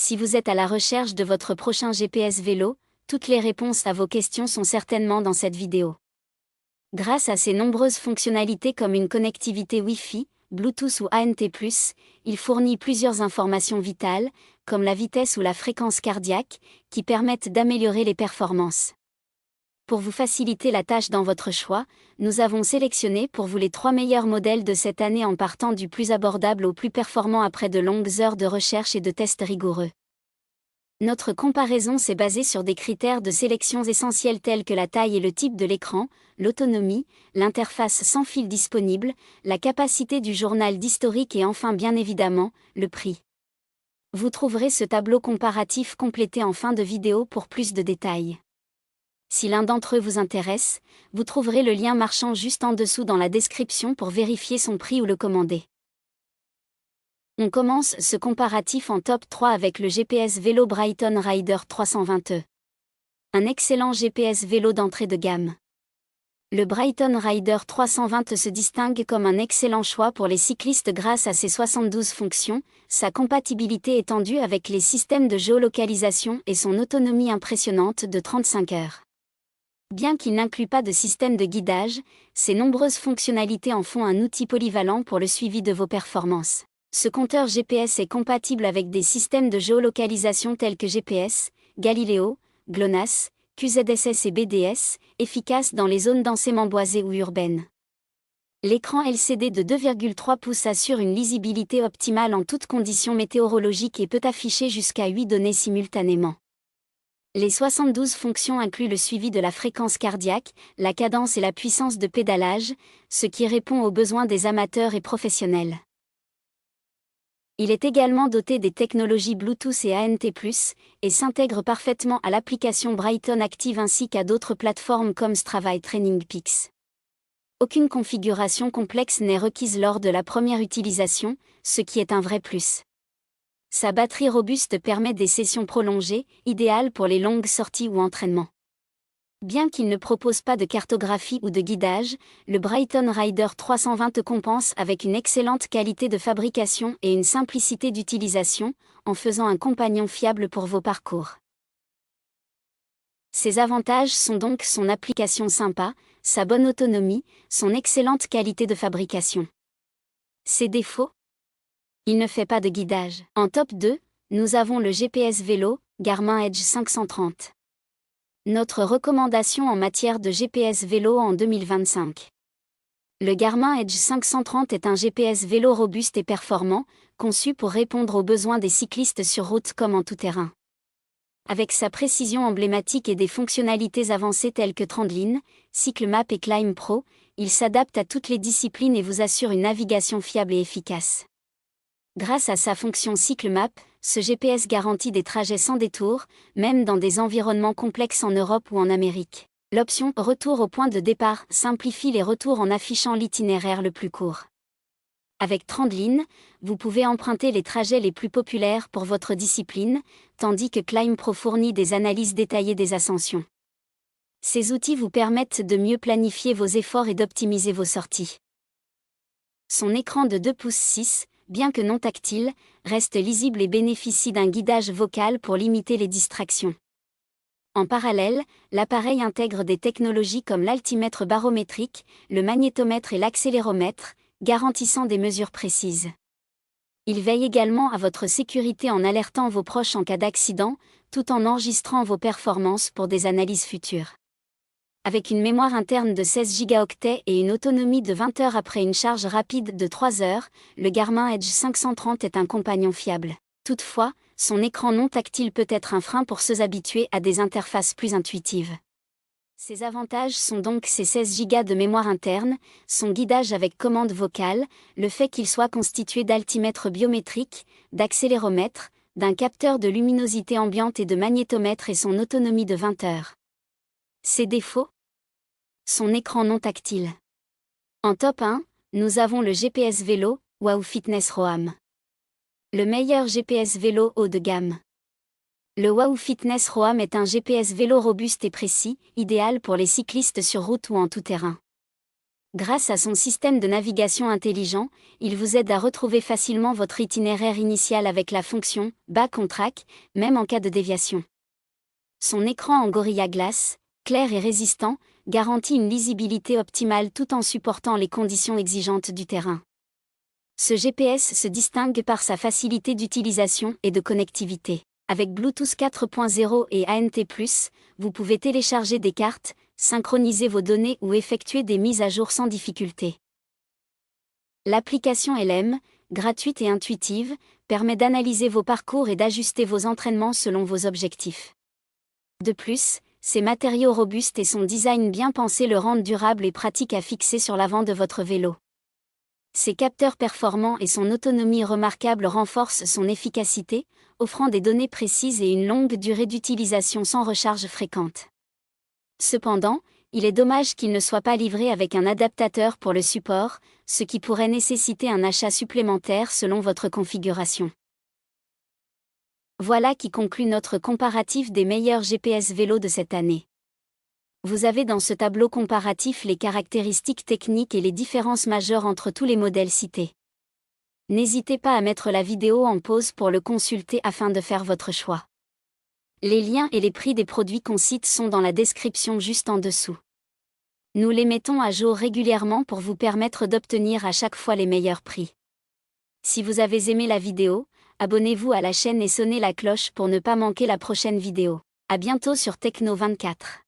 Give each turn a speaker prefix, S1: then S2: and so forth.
S1: Si vous êtes à la recherche de votre prochain GPS vélo, toutes les réponses à vos questions sont certainement dans cette vidéo. Grâce à ses nombreuses fonctionnalités comme une connectivité Wi-Fi, Bluetooth ou ANT+, il fournit plusieurs informations vitales, comme la vitesse ou la fréquence cardiaque, qui permettent d'améliorer les performances. Pour vous faciliter la tâche dans votre choix, nous avons sélectionné pour vous les 3 meilleurs modèles de cette année en partant du plus abordable au plus performant après de longues heures de recherche et de tests rigoureux. Notre comparaison s'est basée sur des critères de sélection essentiels tels que la taille et le type de l'écran, l'autonomie, l'interface sans fil disponible, la capacité du journal d'historique et enfin bien évidemment, le prix. Vous trouverez ce tableau comparatif complété en fin de vidéo pour plus de détails. Si l'un d'entre eux vous intéresse, vous trouverez le lien marchand juste en dessous dans la description pour vérifier son prix ou le commander. On commence ce comparatif en top 3 avec le GPS vélo Brighton Rider 320e. Un excellent GPS vélo d'entrée de gamme. Le Brighton Rider 320 se distingue comme un excellent choix pour les cyclistes grâce à ses 72 fonctions, sa compatibilité étendue avec les systèmes de géolocalisation et son autonomie impressionnante de 35 heures. Bien qu'il n'inclue pas de système de guidage, ses nombreuses fonctionnalités en font un outil polyvalent pour le suivi de vos performances. Ce compteur GPS est compatible avec des systèmes de géolocalisation tels que GPS, Galileo, GLONASS, QZSS et BDS, efficaces dans les zones densément boisées ou urbaines. L'écran LCD de 2,3 pouces assure une lisibilité optimale en toutes conditions météorologiques et peut afficher jusqu'à 8 données simultanément. Les 72 fonctions incluent le suivi de la fréquence cardiaque, la cadence et la puissance de pédalage, ce qui répond aux besoins des amateurs et professionnels. Il est également doté des technologies Bluetooth et ANT+, et s'intègre parfaitement à l'application Brighton Active ainsi qu'à d'autres plateformes comme Strava et Training Peaks. Aucune configuration complexe n'est requise lors de la première utilisation, ce qui est un vrai plus. Sa batterie robuste permet des sessions prolongées, idéales pour les longues sorties ou entraînements. Bien qu'il ne propose pas de cartographie ou de guidage, le Brighton Rider 320 compense avec une excellente qualité de fabrication et une simplicité d'utilisation, en faisant un compagnon fiable pour vos parcours. Ses avantages sont donc son application sympa, sa bonne autonomie, son excellente qualité de fabrication. Ses défauts ? Il ne fait pas de guidage. En top 2, nous avons le GPS vélo, Garmin Edge 530. Notre recommandation en matière de GPS vélo en 2025. Le Garmin Edge 530 est un GPS vélo robuste et performant, conçu pour répondre aux besoins des cyclistes sur route comme en tout-terrain. Avec sa précision emblématique et des fonctionnalités avancées telles que Trendline, CycleMap et Climb Pro, il s'adapte à toutes les disciplines et vous assure une navigation fiable et efficace. Grâce à sa fonction CycleMap, ce GPS garantit des trajets sans détour, même dans des environnements complexes en Europe ou en Amérique. L'option « Retour au point de départ » simplifie les retours en affichant l'itinéraire le plus court. Avec Trendline, vous pouvez emprunter les trajets les plus populaires pour votre discipline, tandis que Climb Pro fournit des analyses détaillées des ascensions. Ces outils vous permettent de mieux planifier vos efforts et d'optimiser vos sorties. Son écran de 2,6 pouces, bien que non tactile, reste lisible et bénéficie d'un guidage vocal pour limiter les distractions. En parallèle, l'appareil intègre des technologies comme l'altimètre barométrique, le magnétomètre et l'accéléromètre, garantissant des mesures précises. Il veille également à votre sécurité en alertant vos proches en cas d'accident, tout en enregistrant vos performances pour des analyses futures. Avec une mémoire interne de 16 Go et une autonomie de 20 heures après une charge rapide de 3 heures, le Garmin Edge 530 est un compagnon fiable. Toutefois, son écran non tactile peut être un frein pour ceux habitués à des interfaces plus intuitives. Ses avantages sont donc ses 16 Go de mémoire interne, son guidage avec commande vocale, le fait qu'il soit constitué d'altimètre biométrique, d'accéléromètre, d'un capteur de luminosité ambiante et de magnétomètre et son autonomie de 20 heures. Ses défauts ? Son écran non tactile. En top 1, nous avons le GPS vélo, Wahoo Fitness Roam. Le meilleur GPS vélo haut de gamme. Le Wahoo Fitness Roam est un GPS vélo robuste et précis, idéal pour les cyclistes sur route ou en tout-terrain. Grâce à son système de navigation intelligent, il vous aide à retrouver facilement votre itinéraire initial avec la fonction « Back on track », même en cas de déviation. Son écran en Gorilla Glass, clair et résistant, garantit une lisibilité optimale tout en supportant les conditions exigeantes du terrain. Ce GPS se distingue par sa facilité d'utilisation et de connectivité. Avec Bluetooth 4.0 et ANT+, vous pouvez télécharger des cartes, synchroniser vos données ou effectuer des mises à jour sans difficulté. L'application LM, gratuite et intuitive, permet d'analyser vos parcours et d'ajuster vos entraînements selon vos objectifs. De plus, ses matériaux robustes et son design bien pensé le rendent durable et pratique à fixer sur l'avant de votre vélo. Ses capteurs performants et son autonomie remarquable renforcent son efficacité, offrant des données précises et une longue durée d'utilisation sans recharge fréquente. Cependant, il est dommage qu'il ne soit pas livré avec un adaptateur pour le support, ce qui pourrait nécessiter un achat supplémentaire selon votre configuration. Voilà qui conclut notre comparatif des meilleurs GPS vélos de cette année. Vous avez dans ce tableau comparatif les caractéristiques techniques et les différences majeures entre tous les modèles cités. N'hésitez pas à mettre la vidéo en pause pour le consulter afin de faire votre choix. Les liens et les prix des produits qu'on cite sont dans la description juste en dessous. Nous les mettons à jour régulièrement pour vous permettre d'obtenir à chaque fois les meilleurs prix. Si vous avez aimé la vidéo, abonnez-vous à la chaîne et sonnez la cloche pour ne pas manquer la prochaine vidéo. À bientôt sur Techno24.